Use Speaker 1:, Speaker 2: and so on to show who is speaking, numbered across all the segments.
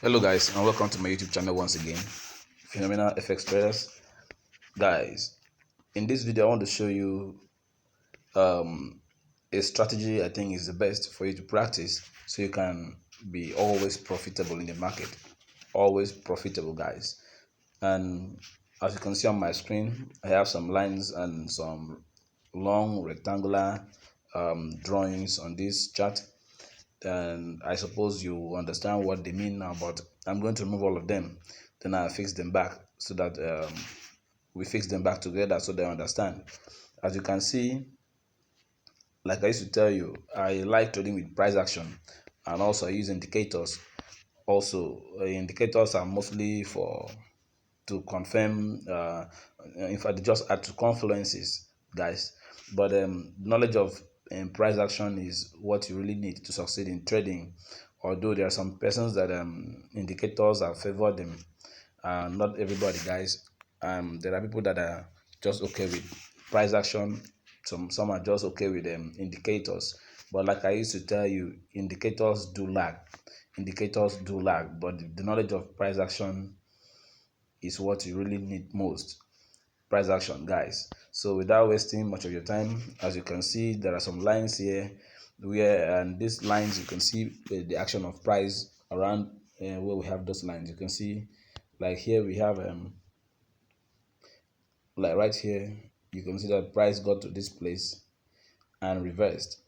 Speaker 1: Hello guys, and welcome to my YouTube channel once again, Phenomenal FX Traders. Guys, in this video I want to show you a strategy I think is the best for you to practice so you can be always profitable in the market. Always profitable, guys. And as you can see on my screen, I have some lines and some long rectangular drawings on this chart, and I suppose you understand what they mean now, but I'm going to remove all of them, then I'll fix them back so that we fix them back together so they understand. As you can see, like I used to tell you, I like trading with price action, and also I use indicators. Also, indicators are mostly for to confirm, in fact, they just add to confluences, guys. But knowledge of price action is what you really need to succeed in trading. Although there are some persons that indicators have favored them, not everybody, guys. There are people that are just okay with price action. Some are just okay with indicators. But like I used to tell you, indicators do lag. Indicators do lag, but the knowledge of price action is what you really need most. Price action, guys. So without wasting much of your time, as you can see, there are some lines here where, and these lines you can see the action of price around where we have those lines. You can see, like here we have like right here, you can see that price got to this place and reversed.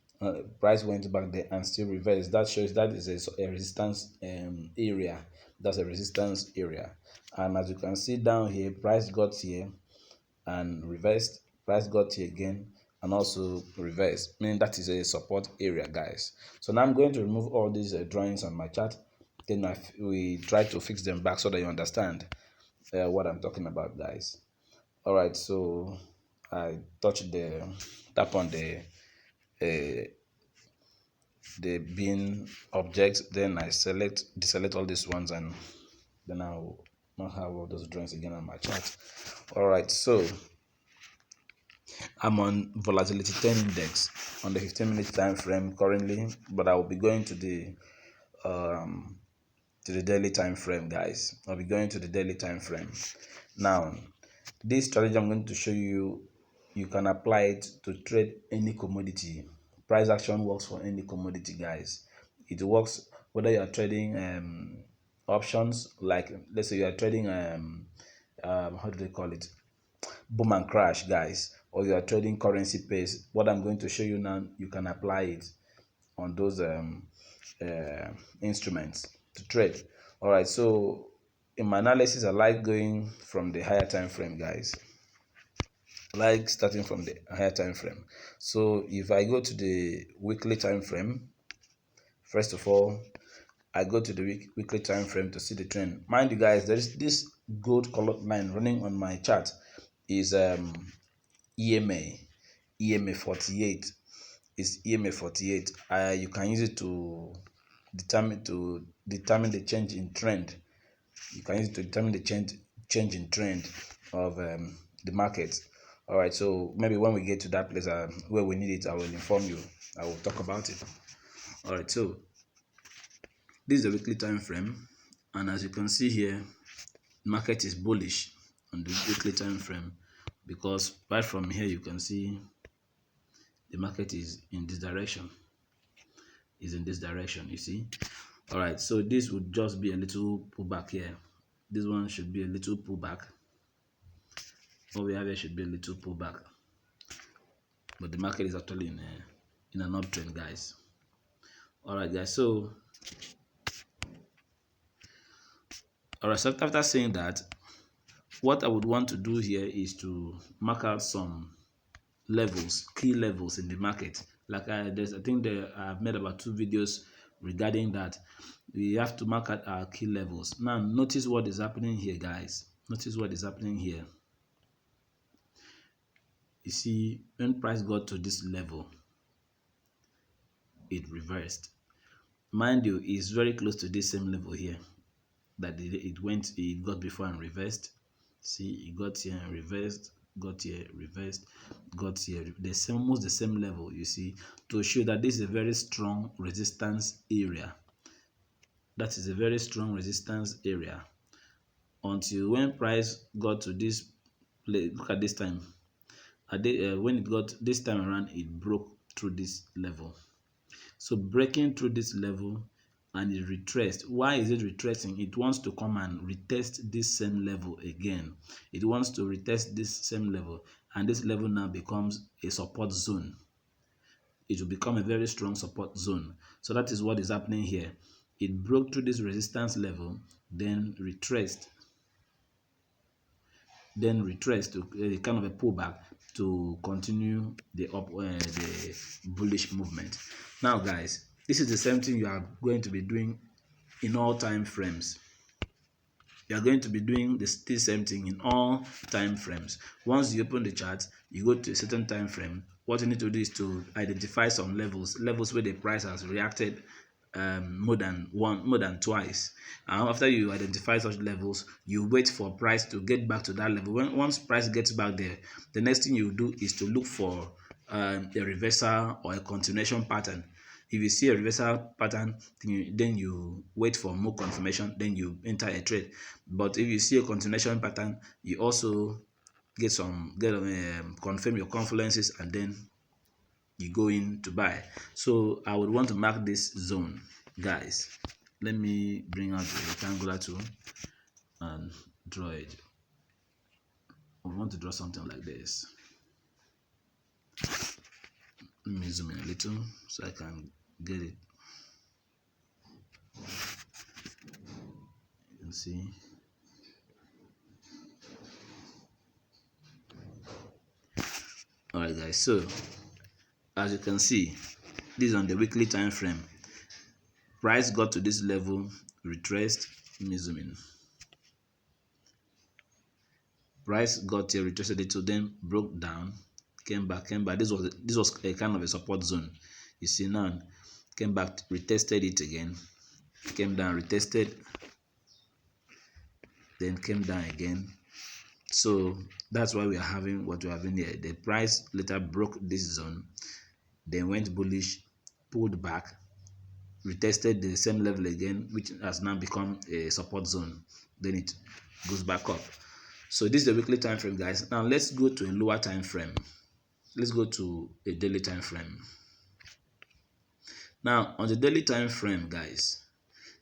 Speaker 1: Price went back there and still reversed. That shows that is a resistance area. That's a resistance area. And as you can see down here, price got here and reversed. Price got here again and also reversed, meaning that is a support area, guys. So now I'm going to remove all these drawings on my chart. Then we try to fix them back so that you understand what I'm talking about, guys. All right, so I tap on uh, the bin object, then I deselect all these ones, and then I'll not have all those drawings again on my chart. All right, so I'm on volatility 10 index on the 15-minute time frame currently, but I will be going to the daily time frame, guys. I'll be going to the daily time frame. Now, this strategy I'm going to show you, you can apply it to trade any commodity. Price action works for any commodity, guys. It works whether you are trading options, like let's say you are trading how do they call it, boom and crash, guys, or you are trading currency pairs. What I'm going to show you now, you can apply it on those instruments to trade. All right, so in my analysis, I like going from the higher time frame, guys. I like starting from the higher time frame. So if I go to the weekly time frame, first of all, I go to the weekly time frame to see the trend. Mind you, guys, there is this gold colored line running on my chart is EMA 48. Is EMA 48. You can use it to determine the change in trend. You can use it to determine the change in trend of the market. All right, so maybe when we get to that place where we need it, I will inform you. I will talk about it. All right, so this is the weekly time frame, and as you can see here, market is bullish on the weekly time frame, because right from here you can see the market is in this direction. You see. All right, so this would just be a little pullback here. This one should be a little pullback. What we have here should be a little pullback, but the market is actually in an uptrend, guys. All right, guys. So all right, so after saying that, what I would want to do here is to mark out some levels, key levels in the market. Like I think I've made about 2 videos regarding that. We have to mark out our key levels. Now notice what is happening here, guys. Notice what is happening here. You see, when price got to this level, it reversed. Mind you, it's very close to this same level here that it got before and reversed. See, it got here and reversed, got here, reversed, got here. Almost the same level, you see, to show that this is a very strong resistance area. That is a very strong resistance area until when price got to this place. Look at this time. When it got this time around, it broke through this level. So breaking through this level and it retraced. Why is it retracing? It wants to come and retest this same level again. It wants to retest this same level, and this level now becomes a support zone. It will become a very strong support zone. So that is what is happening here. It broke through this resistance level, then retraced to a kind of a pullback to continue the bullish movement. Now guys, this is the same thing you are going to be doing in all time frames. You are going to be doing the same thing in all time frames. Once you open the chart, you go to a certain time frame. What you need to do is to identify some levels where the price has reacted more than twice. And after you identify such levels, you wait for price to get back to that level. Once price gets back there, the next thing you do is to look for a reversal or a continuation pattern. If you see a reversal pattern, then you wait for more confirmation, then you enter a trade. But if you see a continuation pattern, you also confirm your confluences, and then you go in to buy. So I would want to mark this zone, guys. Let me bring out the rectangular tool and draw it. I want to draw something like this. Let me zoom in a little so I can get it. You can see. Alright guys, so as you can see, this is on the weekly time frame. Price got to this level, retraced. Let me zoom in. Price got here, retraced it, so then broke down, came back. This was a kind of a support zone. You see now, came back, retested it again, came down, retested, then came down again. So that's why we are having what we're having here. The price later broke this zone, then went bullish, pulled back, retested the same level again, which has now become a support zone. Then it goes back up. So this is the weekly time frame, guys. Now let's go to a lower time frame. Let's go to a daily time frame. Now on the daily time frame, guys,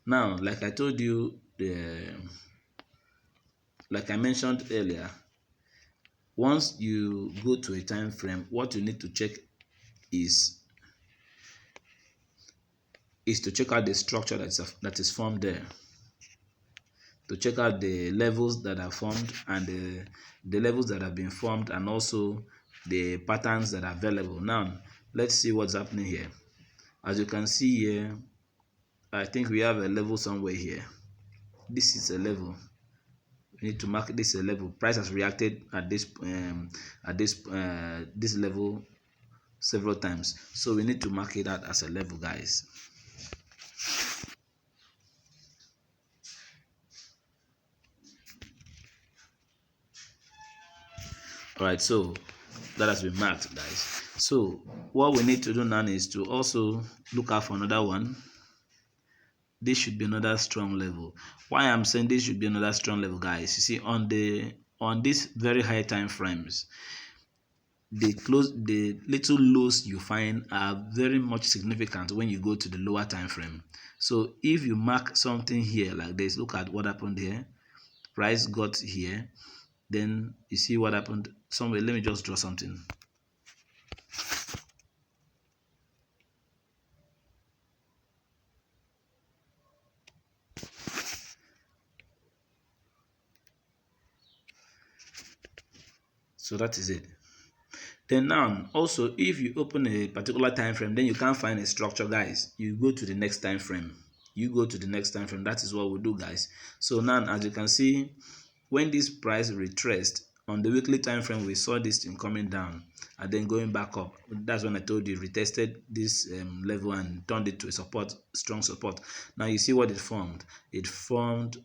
Speaker 1: now like I told you, like I mentioned earlier, once you go to a time frame, what you need to check is to check out the structure that is formed there, to check out the levels that are formed, and the levels that have been formed, and also the patterns that are available. Now let's see what's happening here. As you can see here, I think we have a level somewhere here. This is a level. We need to mark this a level. Price has reacted at this level several times, so we need to mark it out as a level, guys. All right, so that has been marked, guys. So what we need to do now is to also look out for another one. This should be another strong level. Why I'm saying this should be another strong level, guys, you see, on these very high time frames, the little lows you find are very much significant when you go to the lower time frame. So if you mark something here like this, look at what happened here. Price got here, then you see what happened somewhere. Let me just draw something. So that is it. Then now also, if you open a particular time frame, then you can't find a structure, guys, you go to the next time frame. That is what we do, guys. So now, as you can see, when this price retraced on the weekly time frame, we saw this thing coming down and then going back up. That's when I told you retested this level and turned it to a strong support. Now you see what it formed. It formed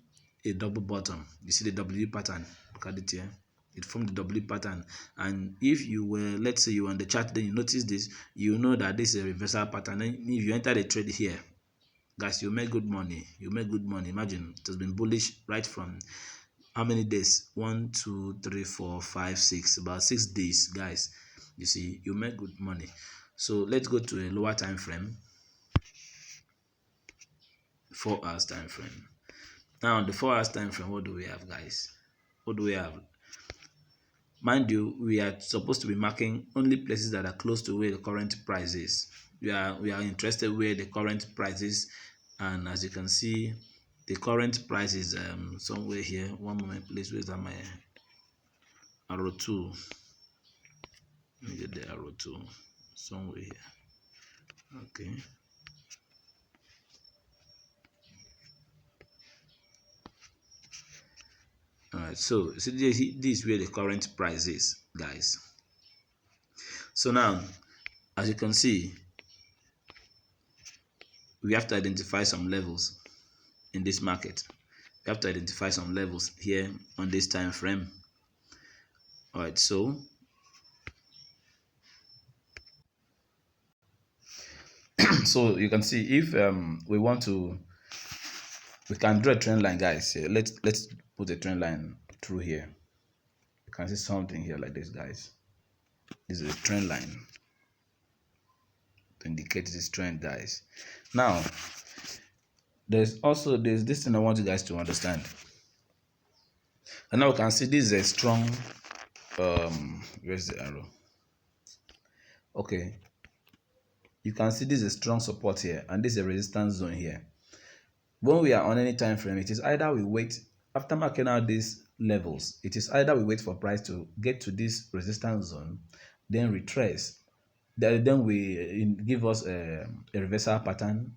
Speaker 1: a double bottom. You see the W pattern. Look at it here. It formed the W pattern, and if you were, let's say you were on the chart, then you notice this, you know that this is a reversal pattern. And if you enter the trade here, guys, you make good money. You make good money. Imagine it has been bullish right from how many days? 1, 2, 3, 4, 5, 6. About 6 days, guys. You see, you make good money. So let's go to a lower time frame, 4 hours time frame. Now, on the 4 hours time frame, what do we have, guys? What do we have? Mind you, we are supposed to be marking only places that are close to where the current price is. We are interested where the current price is, and as you can see, the current price is somewhere here. One moment, please. Where's my arrow 2? Let me get the arrow 2 somewhere here. Okay. All right. So see, this is where the current price is, guys. So now, as you can see, we have to identify some levels in this market. We have to identify some levels here on this time frame. All right. So so you can see if we want to, we can draw a trend line, guys. Let's put a trend line through here. You can see something here like this, guys. This is a trend line to indicate this trend, guys. Now there's this thing I want you guys to understand. And now we can see this is a strong where's the arrow? Okay, you can see this is a strong support here, and this is a resistance zone here. When we are on any time frame, it is either we wait after marking out these levels, it is either we wait for price to get to this resistance zone, then retrace, then we give us a reversal pattern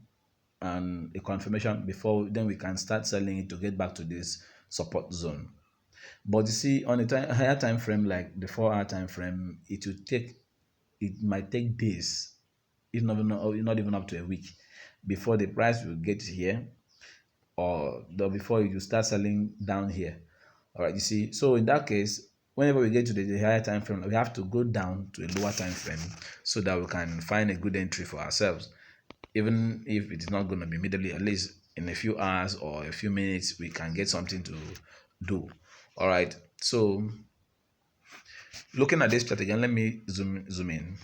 Speaker 1: and a confirmation before then we can start selling it to get back to this support zone. But you see, on a higher time frame like the 4 hour time frame, it might take days, if not even up to a week, before the price will get here, or before you start selling down here. All right, you see, so in that case, whenever we get to the higher time frame, we have to go down to a lower time frame so that we can find a good entry for ourselves. Even if it is not going to be immediately, at least in a few hours or a few minutes, we can get something to do. All right, so looking at this strategy, and let me zoom in.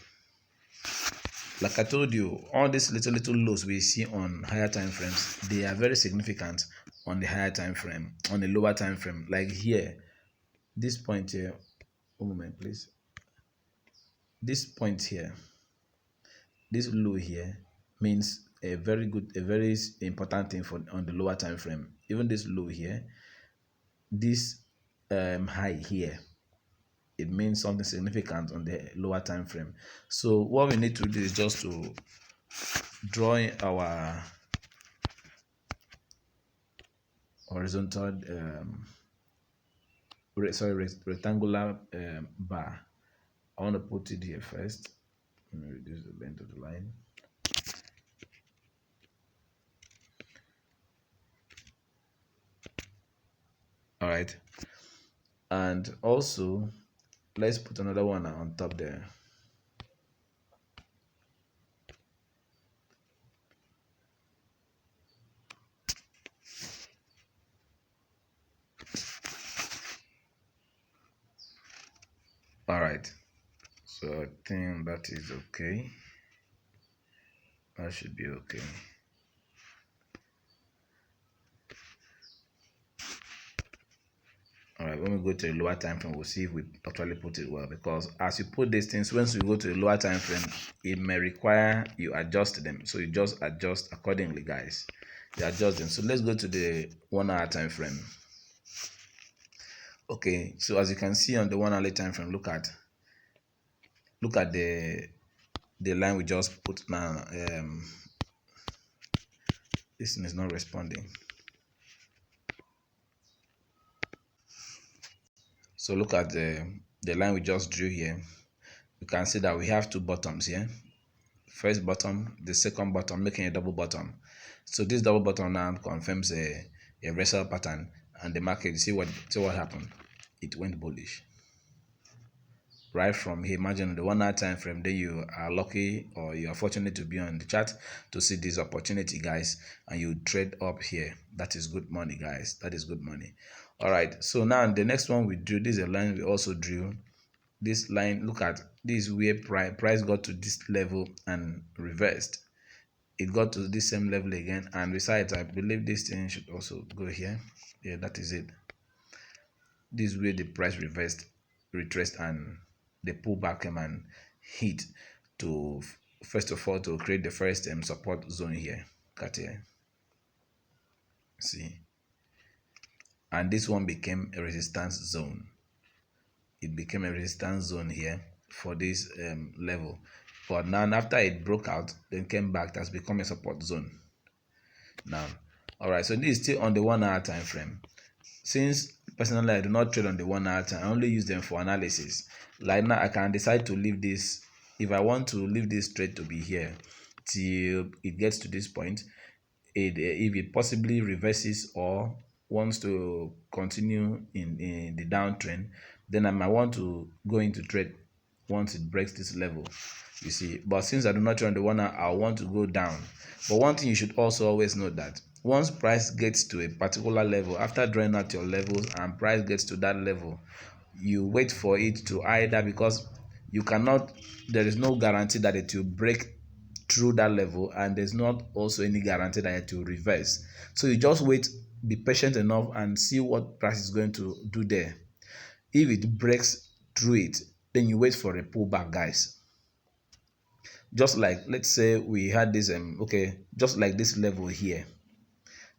Speaker 1: Like I told you, all these little lows we see on higher time frames, they are very significant on the higher time frame, on the lower time frame. Like here, this point here, one moment please. This point here, this low here means a very important thing for on the lower time frame. Even this low here, this high here, it means something significant on the lower time frame. So what we need to do is just to draw our horizontal rectangular bar. I want to put it here first. Let me reduce the length of the line. All right, and also let's put another one on top there. All right, so I think that is okay. That should be okay. All right, when we go to a lower time frame, we'll see if we actually put it well, because as you put these things, once you go to a lower time frame, it may require you adjust them. So you just adjust accordingly, guys. You adjust them. So let's go to the 1 hour time frame. Okay, so as you can see on the 1 hourly time frame, look at the line we just put now. This thing is not responding. So look at the line we just drew here. You can see that we have two bottoms here. First bottom, the second bottom, making a double bottom. So this double bottom now confirms a reversal pattern, and the market, see what happened. It went bullish. right from here. Imagine the 1 hour time frame, then you are lucky or you are fortunate to be on the chart to see this opportunity, guys, and you trade up here. That is good money, guys. That is good money. All right, so now the next one we drew, this is a line we also drew. This line, look at this, where price got to this level and reversed. It got to this same level again, and besides, I believe this thing should also go here. Yeah, that is it. This is where the price retraced, and the pullback came and hit to, first of all, to create the first support zone here. Cut here. See, and this one became a resistance zone. It became a resistance zone here for this level, but now after it broke out, then came back, it has become a support zone now. All right, so this is still on the 1 hour time frame. Since personally I do not trade on the 1 hour time, I only use them for analysis. Like now I can decide to leave this, if I want to leave this trade to be here till it gets to this point. If it possibly reverses or wants to continue in the downtrend, then I might want to go into trade once it breaks this level, you see. But since I do not trade on the 1 hour, I want to go down. But one thing you should also always know, that once price gets to a particular level, after drawing out your levels and price gets to that level, you wait for it to either, because you cannot, there is no guarantee that it will break through that level, and there's not also any guarantee that it will reverse. So you just wait, be patient enough and see what price is going to do there. If it breaks through it, then you wait for a pullback, guys. Just like, let's say we had this okay, just like this level here,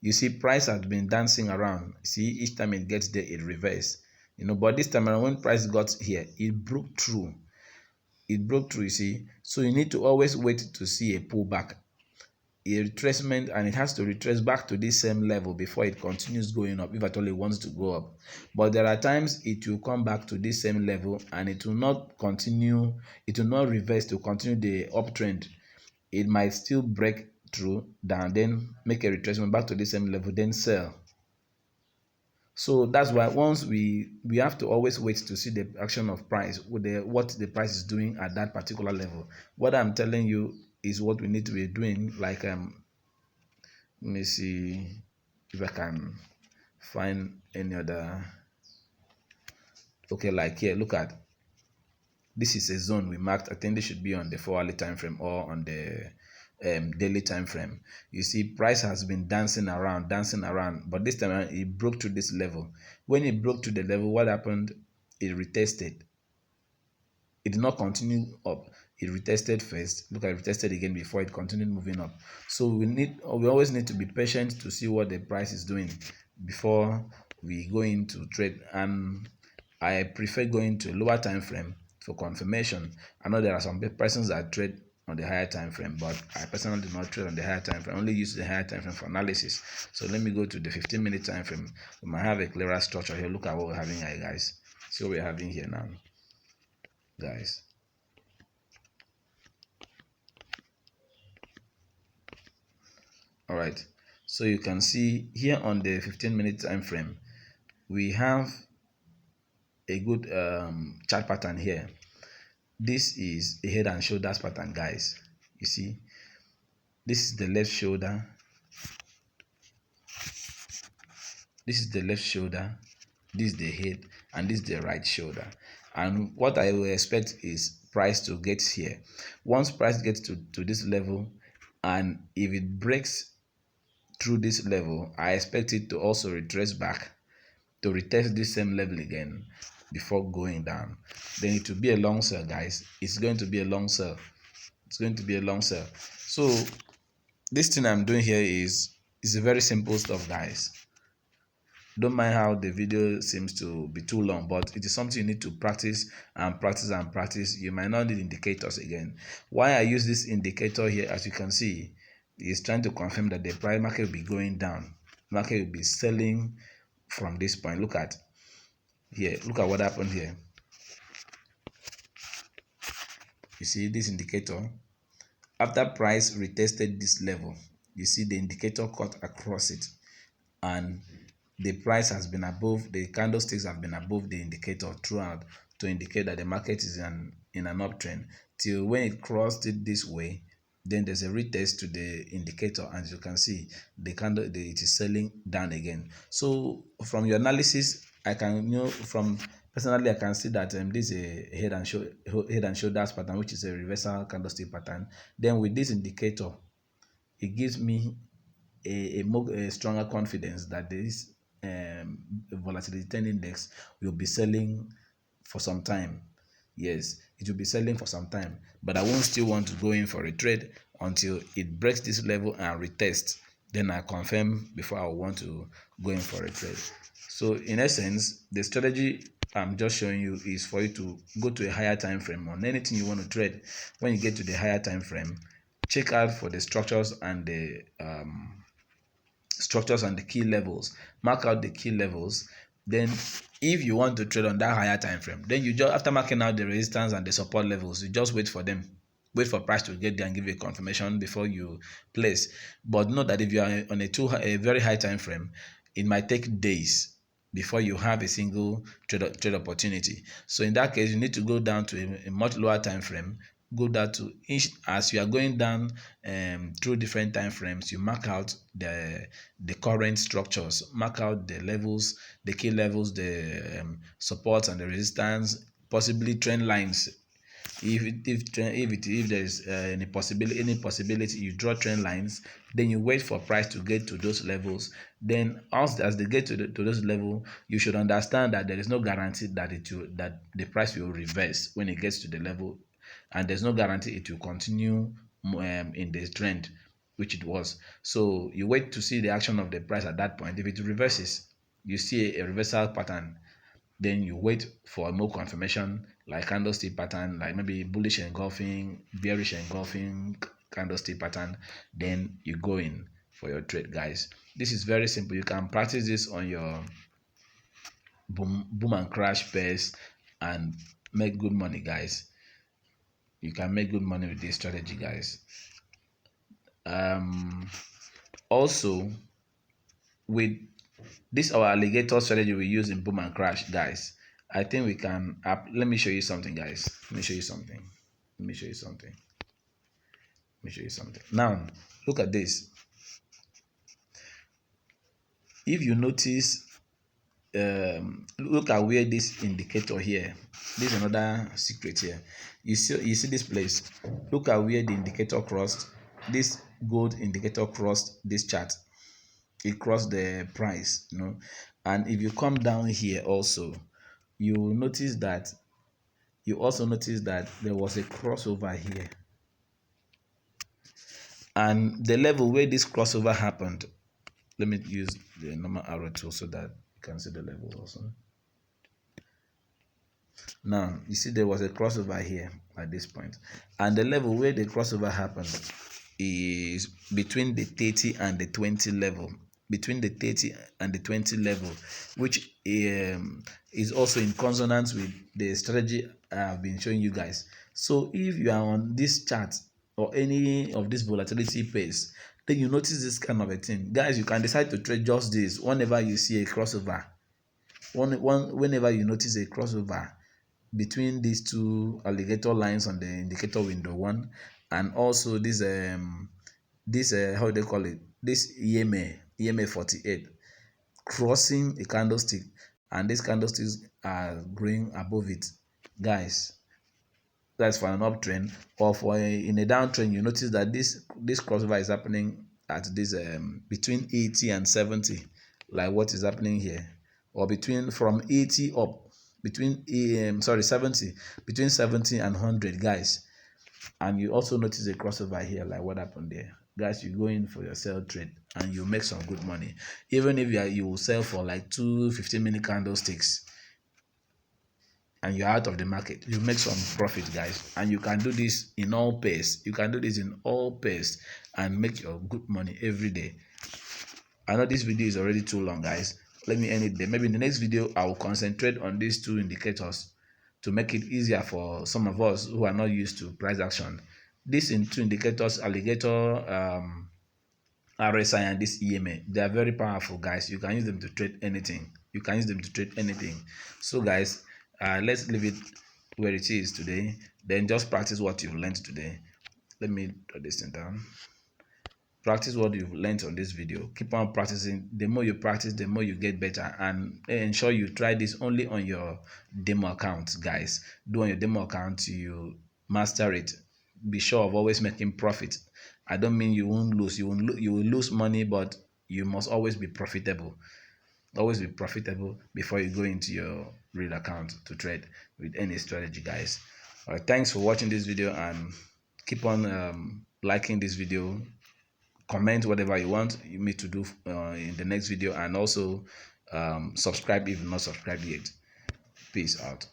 Speaker 1: you see price has been dancing around. See, each time it gets there, it reverses, you know. But this time around, when price got here, it broke through, you see. So you need to always wait to see a pullback, a retracement, and it has to retrace back to this same level before it continues going up, if at all it wants to go up. But there are times it will come back to this same level and it will not continue, it will not reverse to continue the uptrend. It might still break through down, then make a retracement back to the same level, then sell. So that's why once we have to always wait to see the action of price, with what the price is doing at that particular level. What I'm telling you is what we need to be doing. Like let me see if I can find any other. Okay, like here, look at, this is a zone we marked. I think this should be on the 4-hourly time frame or on the daily time frame. You see price has been dancing around, but this time around it broke to this level. When it broke to the level, what happened? It retested. It did not continue up. It retested first. Look at it, retested again before it continued moving up. So we always need to be patient to see what the price is doing before we go into trade. And I prefer going to lower time frame for confirmation. I know there are some persons that trade on the higher time frame, but I personally do not trade on the higher time frame. I only use the higher time frame for analysis. So let me go to the 15-minute time frame. We might have a clearer structure here. Look at what we're having here, guys. See what we're having here now, guys. All right, so you can see here on the 15-minute time frame, we have a good chart pattern here. This is a head and shoulders pattern, guys. You see, this is the left shoulder, this is the left shoulder, this is the head, and this is the right shoulder. And what I will expect is price to get here. Once price gets to this level, and if it breaks through this level, I expect it to also retrace back to retest this same level again before going down. Then it will be a long sell, guys. It's going to be a long sell. It's going to be a long sell. So this thing I'm doing here is a very simple stuff, guys. Don't mind how the video seems to be too long, but it is something you need to practice and practice and practice. You might not need indicators again. Why I use this indicator here, as you can see, is trying to confirm that the price market will be going down. Market will be selling from this point. Look at here. Look at what happened here. You see this indicator, after price retested this level, you see the indicator cut across it, and the price has been above, the candlesticks have been above the indicator throughout to indicate that the market is in an uptrend till when it crossed it this way. Then there's a retest to the indicator, and as you can see, the candle it is selling down again. So from your analysis, I can from personally I can see that this is a head and shoulders pattern, which is a reversal candlestick pattern. Then with this indicator, it gives me a stronger confidence that this volatility 10 index will be selling for some time. Yes, it will be selling for some time, but I won't still want to go in for a trade until it breaks this level and retest. Then I confirm before I want to go in for a trade. So in essence, the strategy I'm just showing you is for you to go to a higher time frame on anything you want to trade. When you get to the higher time frame, check out for the structures and the key levels. Mark out the key levels. Then if you want to trade on that higher time frame, then you just, after marking out the resistance and the support levels, you just wait for them, wait for price to get there and give you a confirmation before you place. But note that if you are on a very high time frame, it might take days before you have a single trade opportunity. So in that case, you need to go down to a much lower time frame. Go down to each, as you are going down through different time frames, you mark out the current structures, mark out the levels, the key levels, the supports and the resistance, possibly trend lines. If there is any possibility, you draw trend lines. Then you wait for price to get to those levels. Then as they get to those levels, you should understand that there is no guarantee that the price will reverse when it gets to the level, and there's no guarantee it will continue in the trend which it was. So you wait to see the action of the price at that point. If it reverses, you see a reversal pattern, then you wait for more confirmation, like candlestick pattern, like maybe bullish engulfing, bearish engulfing candlestick pattern. Then you go in for your trade, guys. This is very simple. You can practice this on your boom and crash pairs and make good money, guys. You can make good money with this strategy, guys. Also, with this our alligator strategy we use in boom and crash, guys, I think we can let me show you something, guys. Let me show you something. Now look at this. If you notice, look at where this indicator here, this is another secret here. You see this place. Look at where the indicator crossed. This gold indicator crossed this chart. It crossed the price, and if you come down here also, you notice that there was a crossover here, and the level where this crossover happened, let me use the normal arrow tool so that you can see the level also. Now you see there was a crossover here at this point, and the level where the crossover happened is between the 30 and the 20 level, which is also in consonance with the strategy I've been showing you guys. So if you are on this chart or any of this volatility pairs, then you notice this kind of a thing, guys. You can decide to trade just this whenever you see a crossover. Whenever you notice a crossover between these two alligator lines on the indicator window one, and also this how they call it, this EMA 48 crossing a candlestick, and these candlesticks are growing above it, guys. That's for an uptrend. Or for in a downtrend, you notice that this crossover is happening at this between 80 and 70, like what is happening here, or from 80 up, between 70, between 70 and 100, guys. And you also notice a crossover here, like what happened there, guys. You go in for your sell trade and you make some good money. Even if you will sell for like 2 15-minute candlesticks and you're out of the market, you make some profit, guys. And you can do this in all pairs. And make your good money every day. I know this video is already too long, guys. Let me end it there. Maybe in the next video I will concentrate on these two indicators to make it easier for some of us who are not used to price action. These two indicators, alligator, RSI, and this EMA, they are very powerful, guys. You can use them to trade anything. So guys, Let's leave it where it is today. Then just practice what you've learned today. Let me put this thing down. Practice what you've learned on this video. Keep on practicing. The more you practice, the more you get better. And ensure you try this only on your demo account, guys. Do on your demo account, you master it. Be sure of always making profit. I don't mean you won't lose. You will lose money, but you must always be profitable. Always be profitable before you go into your real account to trade with any strategy, guys. All right, thanks for watching this video, and keep on liking this video. Comment whatever you want me to do in the next video, and also subscribe if you're not subscribed yet. Peace out.